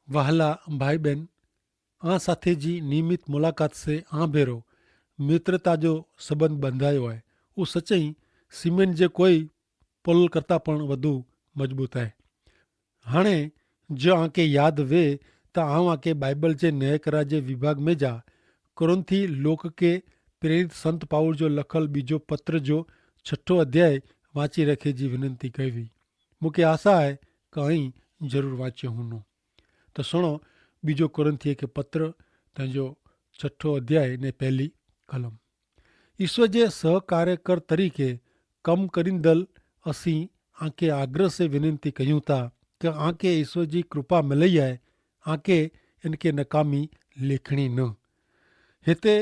वहला भाई बहन, आ साथे जी नियमित मुलाकात से आ भेरो मित्रता जो संबंध बंधायो है वो सच्चाई सीमेंट जे कोई पुल करता पण वधु मजबूत है। हाणे जो आके याद वे त आऊं आके बाइबल जे नए करा जे विभाग में जा कुरंथी लोक के प्रेरित संत पाउल जो लखल बीजो पत्र जो 6ठो अध्याय वांची रखे जी विनंती कई हुई। मूंखे आशा है कि अहीं जरूर वांचियो हूंदो। तो सुनो बीजो कुरंथी के पत्र तंहिंजो 6ठो अध्याय ने पहली कलम। ईश्वर जे सहकार्यकर तरीके कम करींदल असीं आके आग्रह से विनंती कयूं था कि आके ईश्वर जी कृपा मिलई है, आके इनके नकामी लेखणी न। हिते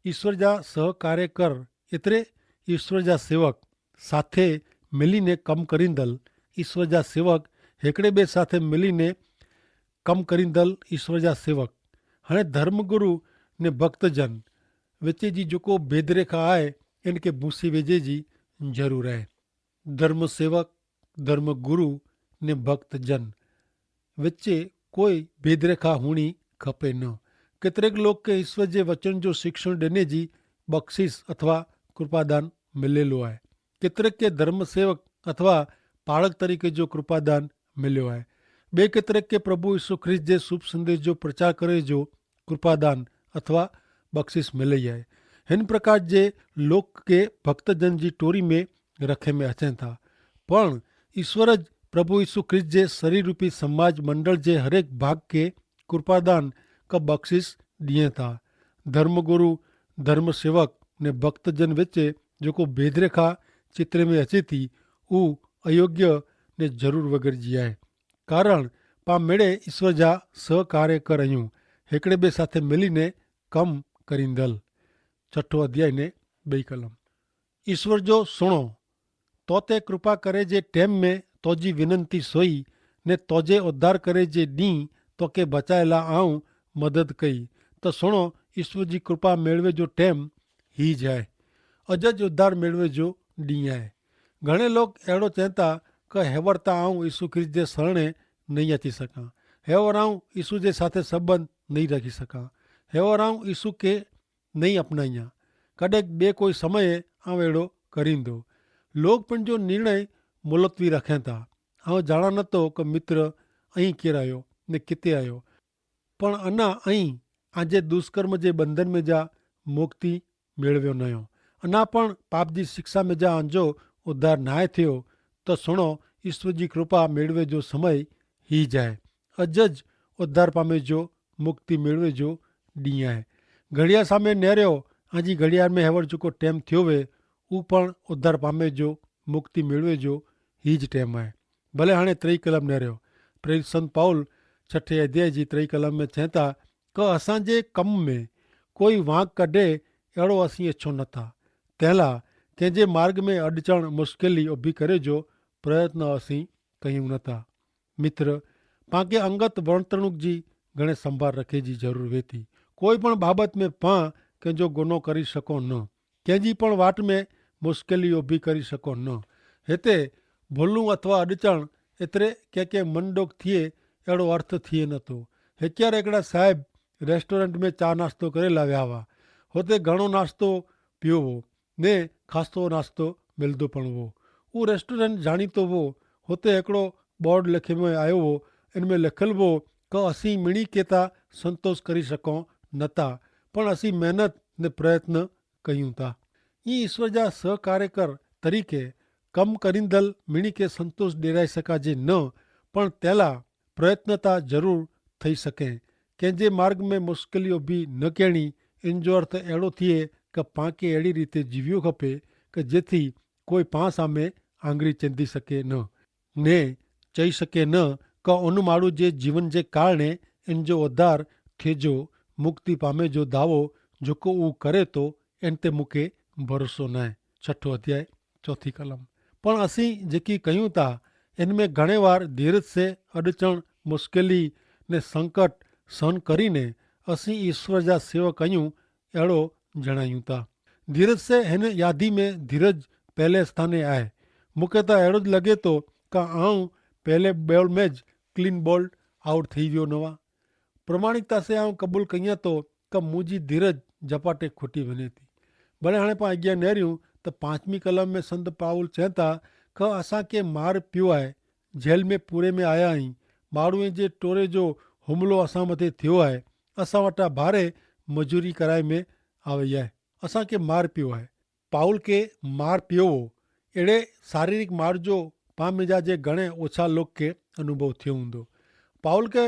ईश्वर जा सहकार्यकर एतिरे ईश्वर जा सेवक साथे मिलीने कम करींदल ईश्वर जा सेवक हिकिड़े ॿिए साथे मिलीने कम करींदल ईश्वर जा सेवक। हाणे धर्मगुरु ने भक्तजन विच जी जेको भेदरेखा आहे इनके भूसी वेझे जी ज़रूरु आहे। धर्म सेवक धर्म गुरु ने भक्तजन विच कोई भेदरेखा हुणी खपे न। केतिरेक लोग के ईश्वर जे वचन जो शिक्षण ॾिने जी बख़्शिश अथवा कृपादान मिलेलो आहे। केतिरेक के धर्म सेवक अथवा पाड़क तरीके जो कृपादान मिलियो आहे। ॿिए केतिरेक के प्रभु यीशु ख्रिस्त जे शुभ संदेश जो प्रचार करे जो कृपादान अथवा बख़्शिश मिलई आहे। हिन प्रकार जे लोक के भक्तजन जी टोरी में रखे में अचनि था। पण ईश्वर प्रभु यीशु ख्रिस्त जे शरीर रूपी समाज मंडल जे हरेक भाग के कृपादान का बख़्शिश ॾिए था। धर्मगुरु धर्म सेवक ने भक्तजन विच जेको भेदरेखा चित्र में अचे थी उहो अयोग्य ने ज़रूरु वगरजी आहे। कारण पा मेड़े ईश्वर जा सहकार्यकर आहियूं, हिकिड़े ॿिए साथे मिलीने कम करींदल। 6ठो अध्याय ने 2 कलम। ईश्वर जो सुणो तो ते कृपा करे जे टेम में तोजी विनंती सोई ने तोजे उद्धार करे जे ॾींहुं तोखे बचाएला आऊं मदद कई। तो सुणो ईश्वर जी कृपा मेड़वे जो टेम ही जाए, अजज उद्धार मेड़वे जो ॾींहुं आहे। घणे लोग अहिड़ो चवनि था कि हेवर त आऊं यीशु ख्रिस्त जे शरणे नहीं अची सघां, हेवर आऊं यीशु जे साथे संबंध नहीं रखी सघां, हेवर आऊं यीशु के नहीं अपनाइयां, कॾहिं ॿिए कोई समय आऊं अहिड़ो करींदो। लोग पंहिंजो निर्णय मुलतवी रखनि था। आऊं ॼाणा नथो कि मित्र अहीं केरु आहियो ने किथे आहियो, पण अञा अहीं आजे दुष्कर्म जे बंधन में जा मुक्ति मेळवियो न आहियो, अञा पण पाप जी शिक्षा में जा अंजो उद्धार नाहे थियो। तो सुणो ईश्वर जी कृपा मेळवे जो समय ही जाए, अजज उद्धार पामे जो मुक्ति मेळवे जो ॾींहुं आहे। घड़िया सामे नेरियो आजी घड़ियाल में हेवर जेको टेम थियो वे उहो पण उद्धार पामे जो मुक्ति मेळवे जो ही ज टेम आहे। भले हाणे 3 कलम नेरियो प्रेरित संत पाउल 6ठे अध्याय जी 3 कलम में चवनि था कि असांजे कम में कोई वांक कढे अहिड़ो असीं इच्छो नथा, तंहिंला कंहिंजे मार्ग में अॾचण मुश्किल उभी करे जो प्रयत्न असीं कयूं नथा। मित्र पाण अंगत वर्तणूक जी घणे संभाल रखे जी ज़रूरु वे थी। कोई पण बाबत में पाण कंहिंजो गुनो करी सघो न, कंहिंजी पण वाट में मुश्किल उभी करी सघो न। हिते भुलूं अथवा अॾचण एतिरे कंहिंखे मनडोक थिए अहिड़ो अर्थ थिए नथो। हींअर हिकिड़ा साहिब रेस्टोरेंट में चाह नाश्तो करे ला विया हुआ। हुते घणो नाश्तो पियो हो ने ख़ासो नाश्तो मिलंदो पण हो। उहो रेस्टोरेंट ॼाणीतो हो। हुते हिकिड़ो बोर्ड लिखे में आयो हो, इन में लिखियलु हो कि असीं मिणी के था संतोष करी सघूं नथा, पण असीं महिनत ने प्रयत्न कयूं था। ईअं ईश्वर जा सहकार्यकर तरीक़े कम करींदल मिणी के संतोष ॾिराए सघाजे न, पण तैला प्रयत्न था ज़रूरु थी सघे। कंहिंजे मार्ग में मुश्किल उभी न करिणी, इन जो अर्थ अहिड़ो थिए कि पाण खे अहिड़ी रीति जीवियो खपे कि जेथी कोई पाण सामे आंगरी चंदी सघे न, ने चई सघे न कि उन माण्हू जे जीवन जे कारणे इन जो उद्धार थिए जो मुक्ति पामे जो दावो जेको उहो करे थो इन ते मूंखे भरोसो न आहे। 6ठो अध्याय 4 कलम। पण असीं जेकी कयूं था इन में घणे वार धीरज से अॾचण मुश्किली ने संकट सहन करीने असीं ईश्वर जा सेवक आहियूं अहिड़ो जणायूं था। धीरज से हिन यादी में धीरज पहले स्थाने आहे। मूंखे त अहिड़ो लॻे थो कि आऊं पहले बॉल में ज क्लीन बोल्ड आउट थी वियो न हुआ। प्रमाणिकता से आऊँ कबूल कयां तो क मुझी धीरज झपाटे खुटी वञे थी। भले हाणे पाण अॻियां नेरियूं त 5वीं कलम में संत पाउल चवनि था क असांखे मार पियो आहे, जेल में पूरे में आया आहियूं, माण्हूअ जे टोरे जो हुमिलो असां मथे थियो आहे, असां वटां भारे मजूरी कराए में आ वई आहे, असांखे मार पियो आहे। पाउल खे मार पियो हो, अहिड़े शारीरिक मार जो पामेजा जे घणे ओछा लोग खे अनुभव थियो हूंदो। पाउल खे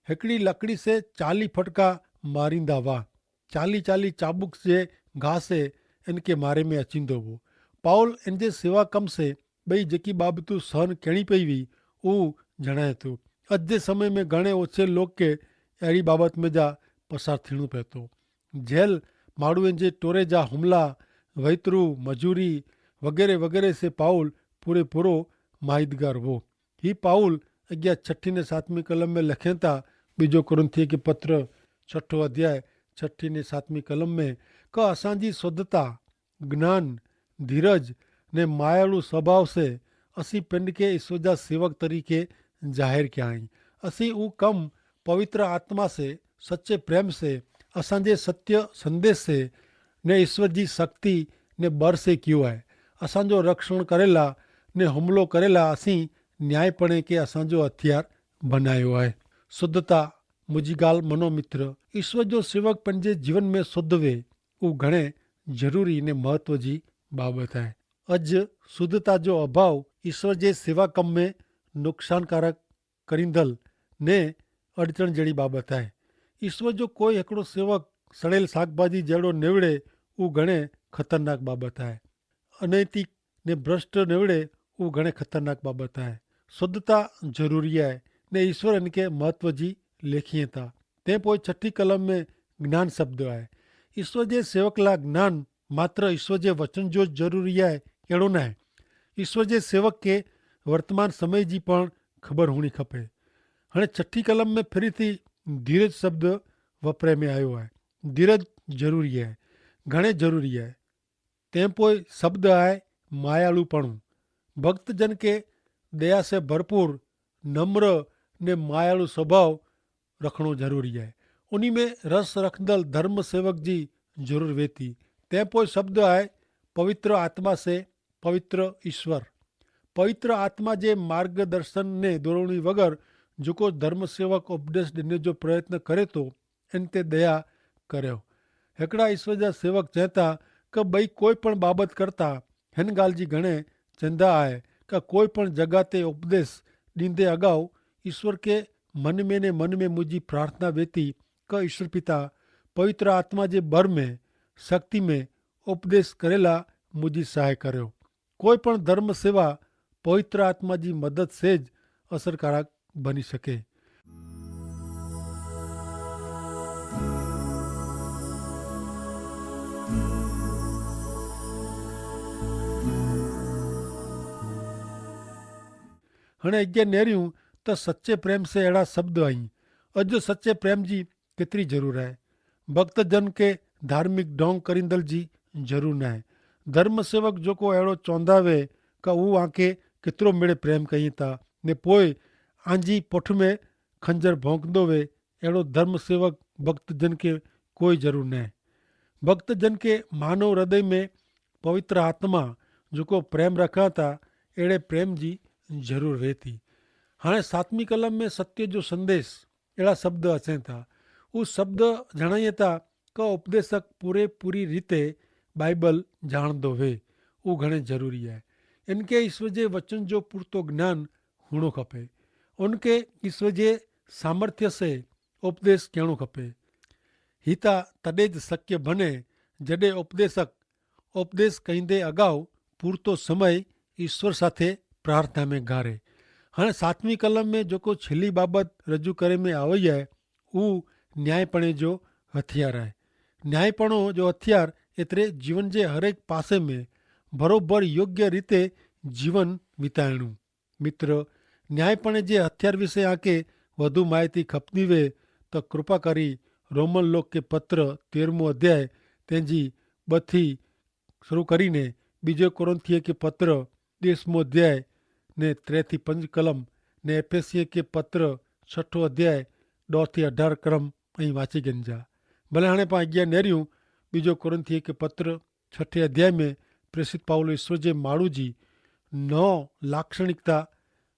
हिकिड़ी लकड़ी से 40 फटका मारींदा हुआ, 40 चाबुक जे घाह से इनके मारे में अचींदो हो। पाउल इन जे सेवा कम से ॿई जेकी बाबतूं सहन करिणी पई हुई उहो जणाए थो। अॼु जे समय में घणे ओछे लोग खे अहिड़ी बाबत में जा पसार थियणो पए थो। जेल, माण्हुनि जे टोरे जा हुमिला, वैतरू, मजूरी वग़ैरह वग़ैरह से पाउल पूरो माहितगार हो। ही पाउल अॻियां 6 ने 7वीं कलम में लिखनि था, ॿिजो कुरिन्थियों के पत्र 6 अध्याय 6 ने 7वीं कलम में क असांजी शुद्धता, ज्ञान, धीरज ने मायालू स्वभाव से असी पिंड के ईश्वर जा सेवक तरीके जाहिर किया आहिनि। असी वो कम पवित्र आत्मा से, सच्चे प्रेम से, असांजे सत्य संदेश से ने ईश्वर जी शक्ति ने बर से कियो है। असांजो रक्षण करेला ने हमलो करेला असी न्यायपणे के असांजो हथियार बनायो है। शुद्धता, मुझी गाल मनो मित्र, ईश्वर जो सेवक पंहिंजे जीवन में शुद्ध वे, वो घणे जरूरी ने महत्व जी बाबत है। अज शुद्धता जो अभाव ईश्वर जे सेवा कम में नुकसानकारक करींदल ने अड़चन जहिड़ी बाबत है। ईश्वर जो कोई हिकिड़ो सेवक सड़ेल शाकभाजी जहिड़ो निवड़े, वो घणे ख़तरनाक बाबत है। अनैतिक ने भ्रष्ट निवड़े, वो घणे ख़तरनाक बाबत है। शुद्धता जरूरी है ने ईश्वर इनके महत्व जी लेखिए था। ते पोइ 6 कलम में ज्ञान शब्द है। ईश्वर जे सेवक ला ज्ञान मात्र ईश्वर जे वचन जो जरूरी है अहिड़ो न आहे। ईश्वर जे सेवक के वर्तमान समय जी पण ख़बर हुअणी खपे। हाणे 6 कलम में फिरी थी धीरज शब्द वपराए में आयो है। धीरज जरूरी है, घणे जरूरी है। तंहिं पोइ शब्द आहे मायालूपणु। भक्त जन के दया से भरपूर, नम्र ने मायालू स्वभाव रखणो जरूरी है। उन्ही में रस रखंदल धर्म सेवक जी जरूर वेती। तंहिं पोइ शब्द आहे पवित्र आत्मा से पवित्र ईश्वर। पवित्र आत्मा जे मार्गदर्शन ने दोरणी वगर जेको धर्म सेवक उपदेश ॾिने जो प्रयत्न करे थो, इन ते दया करियो। हिकिड़ा ईश्वर जा सेवक चवनि था कि ॿई कोई पण बाबत करता हिन ॻाल्हि जी घणे चवंदा आहे कि कोई पण जॻह ते उपदेश ॾींदे अॻाऊ ईश्वर के मन में मुंहिंजी प्रार्थना वेती कि ईश्वर पिता पवित्र आत्मा जे बर में, शक्ति में उपदेश करेला मुंहिंजी सहाय करियो। कोई पण धर्म सेवा पवित्र आत्मा जी मदद से ज असरकारक बनी सके। हाणे अॻियां नेरियूं त सच्चे प्रेम से अहिड़ा शब्द आहिनि। अॼु सच्चे प्रेम जी केतिरी ज़रूरत आहे। भक्त जन के धार्मिक ढोंग करींदल जी ज़रूरत न आहे। धर्म सेवक जेको अहिड़ो चवंदा वे कि हू आंखे केतिरो मिड़े प्रेम कई था ने पोइ आंजी पुठ में खंजर भोंकंदो वे, अहिड़ो धर्म सेवक भक्त जन के कोई ज़रूरत न आहे। भक्त जन के मानव हृदय में पवित्र आत्मा जेको प्रेम रखां था, अहिड़े प्रेम जी ज़रूर वे थी। हाणे 7वीं कलम में सत्य जो संदेश अहिड़ा शब्द अचनि था। उहे शब्द जणाइए था कि उपदेशक पूरी रीते बाइबल ॼाणंदो वे, उहो घणे ज़रूरी आहे। इनके ईश्वर जे वचन जो पूरतो ज्ञान हुअणो खपे। उनके ईश्वर जे सामर्थ्य से उपदेश करणो खपे। ही त तॾहिं ज शक्य बने जॾहिं उपदेशक उपदेश कईंदे अॻाऊ पूरतो समय ईश्वर साथे प्रार्थना में गारे। हाणे 7वीं कलम में जेको छिली बाबत रजू करे में आवई आहे, उहो न्यायपणे जो हथियार आहे। न्यायपणो जो हथियार एतिरे जीवन जे हरेक पासे में बरोबर योग्य रीते जीवन विताइणु। मित्र, न्यायपणे जे हथियार विषय आके વધુ માહિતી ખપતી વે તો કૃપા કરી રોમન લોક કે પત્ર 13મો અધ્યાય તેજી 2 થી શરૂ કરીને બીજો કોરિન્થીય કે પત્ર 10મો અધ્યાય ને 3 થી 5 કલમ ને એફેસીય કે પત્ર 6ઠો અધ્યાય 2 થી 18 ક્રમ અહીં વાંચી ગંજા ભલે हाणे पाण अॻियां नेरियूं બીજો કોરિન્થીએ કે પત્ર 6 अध्याय में प्रेषित पाउल ईश्वर जे माण्हू जी 9 लाक्षणिकता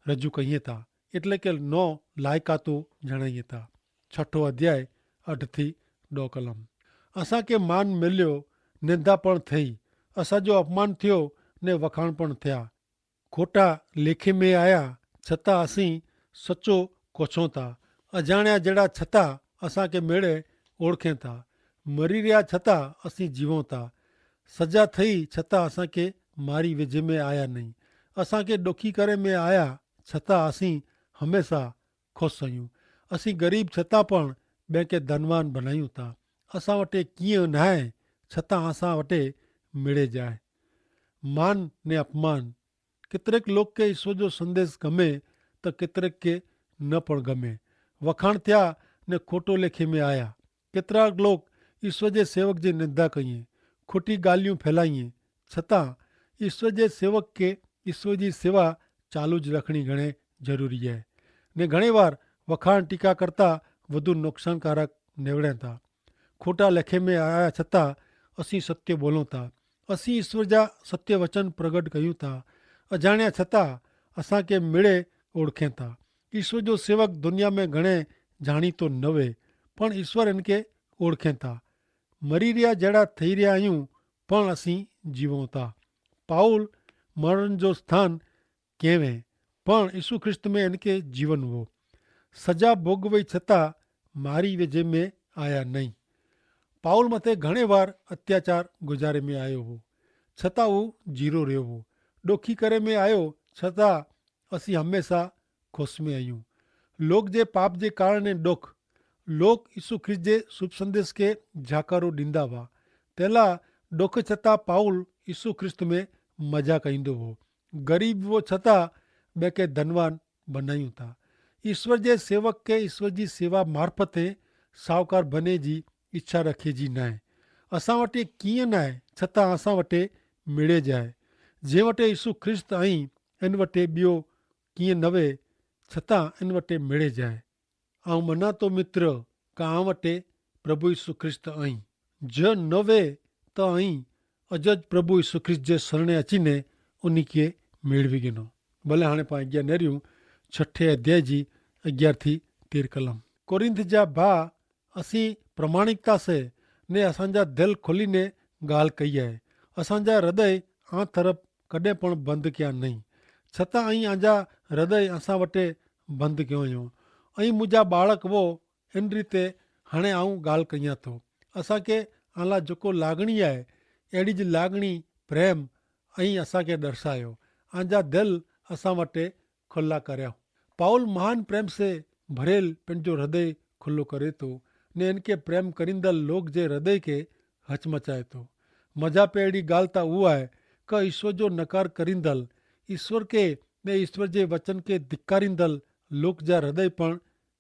रजू कईं था એટલે કે 9 લાયકાતો જણાઈએ था। 6 अध्याय 8 થી 2 कलम। असांखे मान मिलियो, निंदा पण थी, असांजो अपमान थियो ने वखाण पण थिया, खोटा लेखे में आया छतां असीं सचो कोछूं था, अजाण्या जहिड़ा छतां असांखे मेड़े ओळखें था, मरी रहिया छतां असीं जीवूं था, सजा थई छतां असांखे मारी वेझे में आया नहीं, असांखे ॾुखी करे में आया छतां असीं हमेशा ख़ुशि आहियूं, असीं ग़रीब छतां पण ॿिए खे धनवान बनायूं था, असां वटि कीअं न आहे छतां असां वटि मिड़े जाए। मान ने अपमान, केतिरेक लोग खे ईश्वर जो संदेश गमे त केतिरेक खे न पण गमे, वखाण थिया ने खोटो लेखे में आया, केतिरा लोग ईश्वर जे सेवक जी निंदा कईं, खोटी ॻाल्हियूं फैलाईं, छतां ईश्वर जे सेवक खे ईश्वर जी सेवा चालू ज रखणी घणे ज़रूरी आहे ने घणे वार वखाण टीका करता વધુ નુકસાનકારક નીવડ્યા था। खोटा लेखे में आया छतां असीं सत्य बोलूं था, असीं ईश्वर जा सत्य वचन प्रगट कयूं था, अजाण्या छतां असांखे मिड़े ओळखें था। ईश्वर जो सेवक दुनिया में घणे जाणीतो न वे पण ईश्वर इनके ओळखें था, मरी रहिया जहिड़ा थी रहिया आहियूं पण असीं जीवूं था। पाउल मरण जो स्थान केवे पण यीशु ख्रिस्त में इनके जीवन हो, सजा भोगवई छतां मारी वेझे में आया नहीं। पाउल मथे घणे वार अत्याचार गुजारे में आयो हो, छतां हू जीरो रहियो हो, ॾोखी करे में आयो छतां असीं हमेशा ख़ुशि में आहियूं। लोक जे पाप जे कारण ॾुख, लोक यीशु ख्रिस्त जे शुभ संदेश खे जाकारो ॾींदा हुआ, तेला ॾुख छतां पाउल यीशु ख्रिस्त में मज़ा कईंदो हो, ग़रीब वो छतां ॿिए खे धनवान बनायूं था। ईश्वर जे सेवक खे ईश्वर जी सेवा मार्फते साहूकार बने जी इच्छा रखे जी न आहे। असां वटि कीअं न आहे छतां असां वटि मिड़े जाए, जंहिं वटि यीशु ख्रिस्त आई इन वटि ॿियो कीअं न वे छतां इन वटि मिड़े जाए। ऐं मना तो मित्र कां वटि प्रभु यीशु ख्रिस्त आई, ज न वे त आई अजज प्रभु यीशु ख्रिस्त जे शरणे अचीने उन खे मेड़वी गिनो। भले हाणे पाण अॻियां नेरियूं 6 अध्याय जी 11 થી 13 कलम। कोरिंथ जा भाउ, असीं प्रमाणिकता से ने असांजा दिल खोलीने ॻाल्हि कई आहे, असांजा हृदय आ तरफ़ कॾहिं पण बंदि कया नहीं, छतां ऐं आंजा हृदय असां वटि बंदि कयो हुयूं। ऐं मुंहिंजा बालक वो इन रीते हाणे आऊं ॻाल्हि कयां थो, असांखे आला जेको लागणी आहे अहिड़ी जी लागणी प्रेम ऐं असांखे दर्शायो, आंजा दिल असां वटि खुला करिया। पाउल महान प्रेम से भरियल पंहिंजो हृदय खुलो करे थो ने इनके प्रेम करींदड़ लोक जे हृदय खे हचमचाए थो। मज़ा पे अहिड़ी ॻाल्हि त उहा आहे कि ईश्वर जो नकार करींदड़, ईश्वर खे ने ईश्वर जे वचन खे धिकारींदड़ लोक जा हृदय पण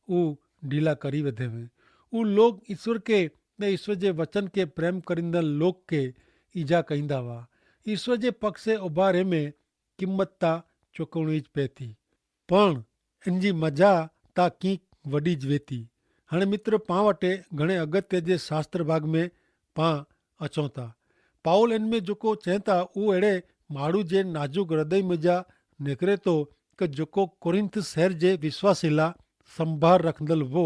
ऊ ढीला करी वेंदे हुए। ऊ लोग ईश्वर खे ने ईश्वर जे वचन खे प्रेम करींदड़ लोक खे ईजा कईंदा हुआ। ईश्वर जे पक्ष से उभारे में क़ीमत ता चुकवणी ज पए थी, पण इन जी मज़ा ता की वॾी ज वे थी। हाणे मित्र पां वटि घणे अगत्य जे शास्त्र भाग में पां अचूं था। पाउल इन में जेको चए था उहो अहिड़े माण्हू जे नाज़ुक हृदय में जा निकिरे थो कि जेको कोरिंथ शहर जे विश्वासी लाइ संभार रखंदड़ हो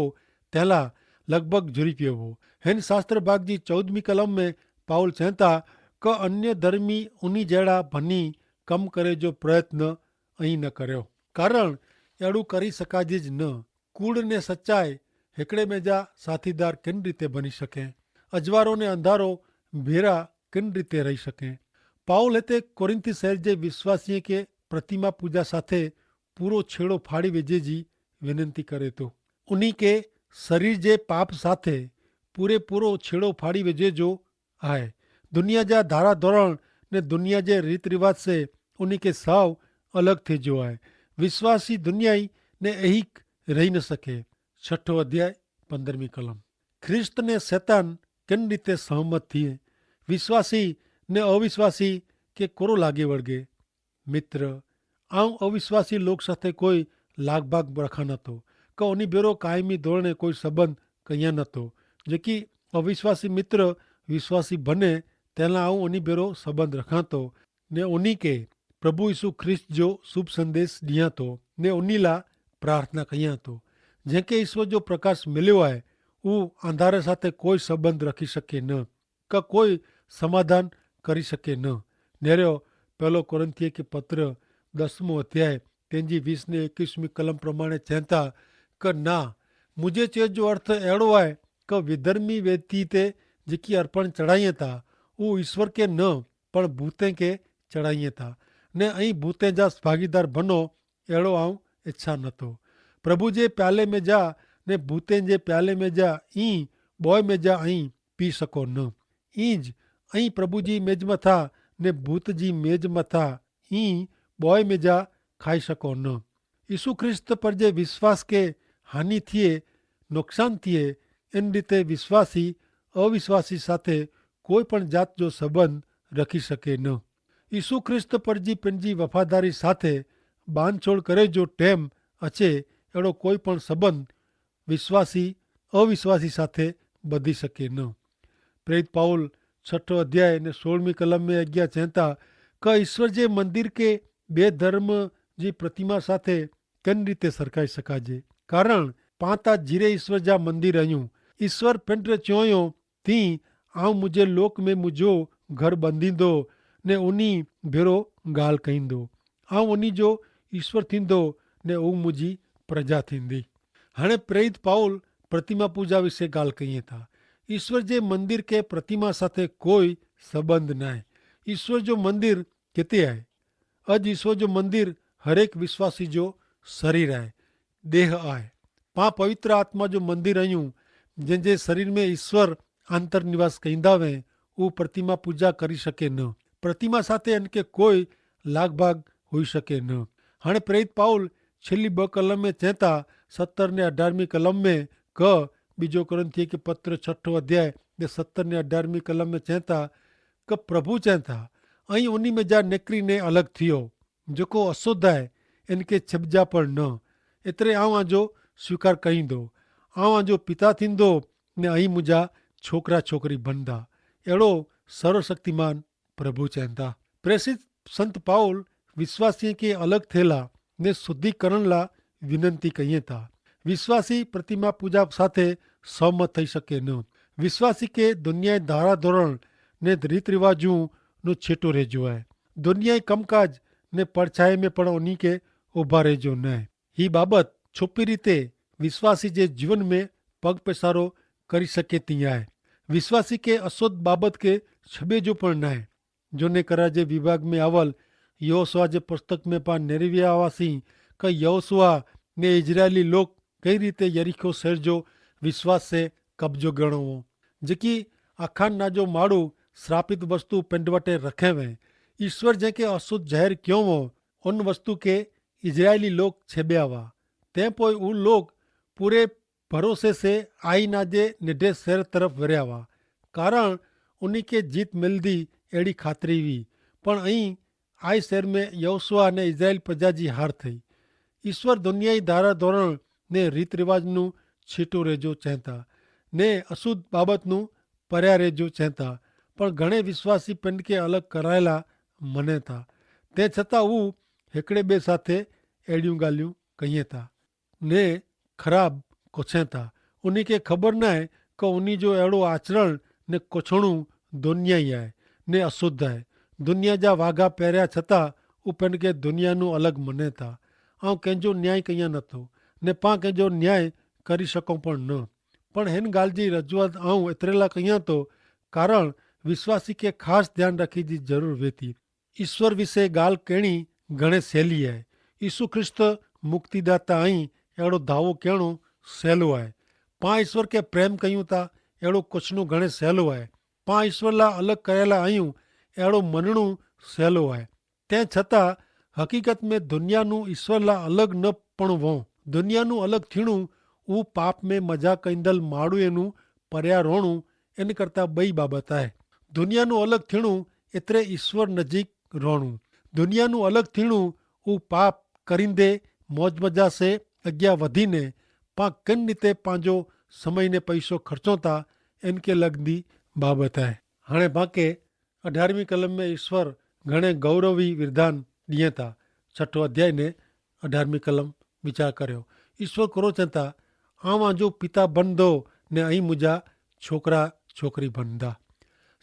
तंहिं लॻभॻि जुड़ी पियो हो। हिन शास्त्र भाग जी 14वीं कलम में पाउल चए था कि अन्य धर्मी उन्ही जहिड़ा भनी कम करे जो प्रयत्न ऐं न करियो, कारण अहिड़ो करी सघाजे ज न। कूड़ ने सचाई हिकिड़े में जा साथीदार किन रीते बनी सघे, अजवारो ने अंधारो भेरा किन रीते रही सघे। पाउल हिते कोरिंथ शहर जे विश्वासीअ खे प्रतिमा पूजा साथे पूरो छेड़ो फाड़ी वेझे जी विनंती करे थो। उन्ही खे शरीर जे पाप साथे पूरो छेड़ो फाड़ी वेझे जो आहे। दुनिया जा धारा धोरण ने दुनिया जे रीत रिवाज से उन्ही खे साव अलॻि थी जो आहे। विश्वासी दुनिया ई ने यही रही न सके। 6 अध्याय 15वीं कलम। ख्रिस्त ने शैतान किन रीते सहमत थिए, विश्वासी ने अविश्वासी के कोरो लागे वળગે। मित्र आऊं अविश्वासी लोक साथे कोई लागभाग रखा नथो कि उन्ही भेरो कायमी धोरणे कोई संबंध कहिया नथो। जेकी अविश्वासी मित्र विश्वासी बने तेला आऊं उन्हीं भेरो संबंध रखां तो ने उन्हीं के प्रभु यीशु ख्रिस्त जो शुभ संदेश दियां तो ने उन्हीं ला प्रार्थना कहिया तो। जेके ईश्वर जो प्रकाश मिल्यो है वो अंधारे साथे कोई संबंध रखी सके न का कोई समाधान करी सके न। नेरो पहलो कोरिन्थियो के पत्र 10मो अध्याय तेजी 20 ने 21वीं कलम प्रमाणे चहता क ना मुझे चेत जो अर्थ अड़ो है क विधर्मी व्यक्ति ते जेकी अर्पण चढ़ाइए था वो ईश्वर के न पण भूते के चढ़ाइए था ने अहीं भूते जा भागीदार बनो अड़ो आऊं इच्छा नथो। प्रभु जे प्याले में जा ने भूते जे प्याले में जा ई बॉय में जा अहीं पी सको न। ईज अहीं प्रभु जी मेज में था ने भूत जी मेज में था ई बॉय में जा खाई सको न। यीशु ख्रिस्त पर जे विश्वास के हानि थिए नुकसान थिए इन रीते विश्वासी अविश्वासी साथे कोई पण जात जो संबंध रखी सके न। यीशु ख्रिस्त पर जी पंहिंजी वफादारी साथे बांधछोड़ करे जो टेम अचे अड़ो कोई पण संबंध विश्वासी अविश्वासी साथे बधी सके न। प्रेरित पाउल 6ठो अध्याय ने 16वीं कलम में अज्ञा चहता क ईश्वर जे मंदिर के बे धर्म जी प्रतिमा साथे केन रीते सरखाई सकाजे। कारण पाता जीरे ईश्वर जा मंदिर आयूं ईश्वर पिंड चोयो थी आऊं मुझे लोक में मुझो घर बंदींदो ने उनी भेरो गाल कहींदो आऊं उनी जो ईश्वर थींदो ने ऊ मुझी प्रजा थींदी। हाणे प्रेरित पाउल प्रतिमा पूजा विषय गाल कहीए था। ईश्वर जे मंदिर के प्रतिमा साथे कोई संबंध न है। ईश्वर जो मंदिर किते है? अज ईश्वर जो मंदिर हरेक विश्वासी जो शरीर है देह आहे। पा पवित्र आत्मा जो मंदिर आयूं जंहिंजे शरीर में ईश्वर अंतर निवास कहींदा वे वो प्रतिमा पूजा करी सके न। प्रतिमा साथे इनके कोई लाग भाग हुई सके न। हाणे प्रेरित पाउल छेल्ली 2 कलम में चहता 17 ने 18वीं कलम में क बीजो कोरिन्थियो के पत्र 6ठो अध्याय 17 ने 18वीं कलम में चहता क प्रभु चहता अहीं उन्हीं में जा निकरी ने अलग थियो जेको अशुद्ध है इनके छिपजा पर न एतरे आऊं जो स्वीकार कईंदो आऊं जो पिता थींदो ने अहीं मुझा छोकरा छोकरी बनदा अड़ो सर्वशक्तिमान प्रभु चहता। प्रेसित संत पाउल विश्वासी के अलग थेला ने शुद्धिकरण ला विनंती कहीए था। विश्वासी प्रतिमा पूजा साथे सहमत थई सके न। विश्वासी के दुनियाई धारा धोरण ने रीत रिवाजों नो छेटो रेजो है। दुनियाई कमकाज ने परछाए में पण उन्हीं के उभा रेजो न। ही बाबत छुपी रीते विश्वासी जे जीवन में पग पेसारो करी सके तिया है। विश्वासी के अशुद्ध बाबत के छबे जो पण न जो ने करा जे विभाग में आवल यहोशुआ जे पुस्तक में पा नेरविया आवासी का यहोशुआ ने इजरायली लोग कई रीते यरीको शहर जो विश्वास से कब्जो गणो हो जेकी अखान ना जो माड़ू श्रापित वस्तु पिंड वटे रखे वे ईश्वर जेके अशुद्ध जहर क्यों हो उन वस्तु के इजरायली लोग छेब्या हुआ ते पोइ उ लोग पूरे भरोसे से आई ना जे निढे शहर तरफ वरिया हुआ कारण उन्हीं के जीत मिलदी एड़ी खातरी हुई पण अहीं आई शहर में यहोशुआ ने इजराइल प्रजा जी हार थी। ईश्वर दुनियाई धारा धोरण ने रीत रिवाजनु छीटो रेजो चहता ने अशुद्ध बाबतनु पर्या रेजो चहता पण घणे विश्वासी पिंड के अलग करायेला मने था ते छतां हू हिकड़े बे साथे एड़ियूं ॻाल्हियूं कईए था ने खराब कुछे था। उन्हीं के खबर न है कि उन्हीं जो अड़ो आचरण ने कुछणू दुनिया ही है ने अशुद्ध है। दुनिया जा वाघा पहिरिया छतां उ पिंड के दुनिया नू अलग मने था ऐं कंहिंजो न्याय कयां नथो ने पां कंहिंजो न्याय करी सकूं पण न पण हिन ॻाल्हि जी रजूआत आऊं एतिरे लाइ कयां थो कारण विश्वासी के ख़ासि ध्यानु रखी जी ज़रूर वेती। ईश्वर विषय ॻाल्हि कहिड़ी घणे सवली आहे। यीशु ख्रिस्त मुक्तिदाता आहीं अहिड़ो दावो कहिड़ो सवलो आहे। पां ईश्वर के प्रेम कयूं था अहिड़ो कुझु घणे सवलो आहे। पां ईश्वर लाइ अलॻि कयल आहियूं अहिड़ो मञणो सवलो आहे। तंहिं छतां हक़ीक़त में दुनिया नू ईश्वर लाइ अलॻि न पण वो दुनिया नू अलॻि थियणो उहो पाप में मज़ा कंदल माण्हूअ नू परियां रहणो इन करता ॿई बाबति आहे। दुनिया नू अलॻि थियणो एतिरे ईश्वर नज़दीक रहणो दुनिया नू अलॻि थियणो उहो पाप करींदे मौज मज़ा से अॻियां वधीने पां किन रीते पंहिंजो समय ने पैसो खर्चो था इनके लगदी बाबत है। हाणे बाक़ी 18वीं कलम में ईश्वर घणे गौरवी विधान दिए था। 6ठो अध्याय ने 18वीं कलम विचार करो। ईश्वर करो चवता आवां जो पिता बनदो ने अई मुझा छोकरा छोकरी बनदा।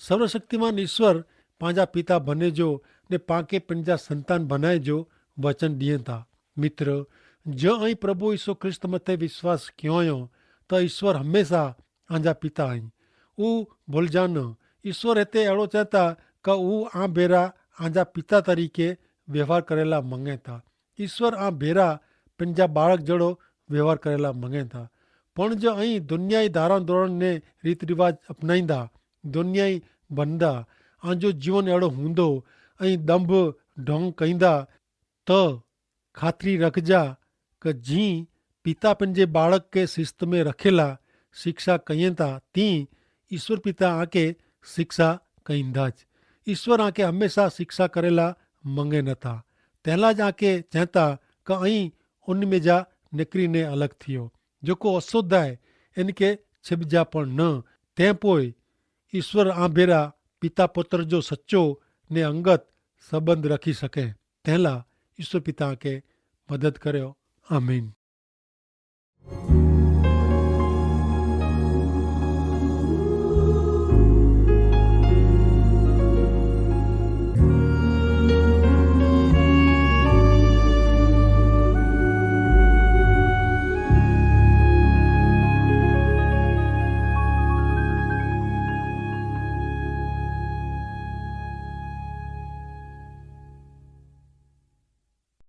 सर्वशक्तिमान ईश्वर पंहिंजा पिता बने जो ने पाके पंहिंजा संतान बनाए जो वचन दिए था। मित्र जो आई प्रभु ईसु ख्रिस्त मथे विश्वास क्यों आयो तो ईश्वर हमेशा आंजा पिता आई। ऊ भुलजा न। ईश्वर हिते अहिड़ो चवता कि ऊ आ भेरा आंजा पिता तरीके व्यवहार करेला मंगे था। ईश्वर आ भेरा पंहिंजा बाळक जहिड़ो व्यवहार करेला मंगे था। पण जो आई दुनियाई धारा दौरण ने रीत रिवाज अपनाईंदा, दुनियाई बनदा, आंजो जीवन अहिड़ो हूंदो ऐं दंभ ढोंग कईंदा त खातिरी रखजा कि जीअं पिता पंहिंजे बाळक खे शिस्त में रखेला शिक्षा कयनि था तीअं ईश्वर पिता आके शिक्षा कईंदाच। ईश्वर आके हमेशा शिक्षा करेला मंगे नथा। तंहिंला ज आके चवता कि ऐं उन में जा निकिरी ने अलॻि थियो जेको अशुद्ध आहे इनके छिबजा पण न। तंहिं पोइ ईश्वर आ भेरा पिता पुत्र जो सच्चो ने अंगत संबंध रखी सके। तंहिंला ईश्वर पिता खे मदद करियो। आमीन।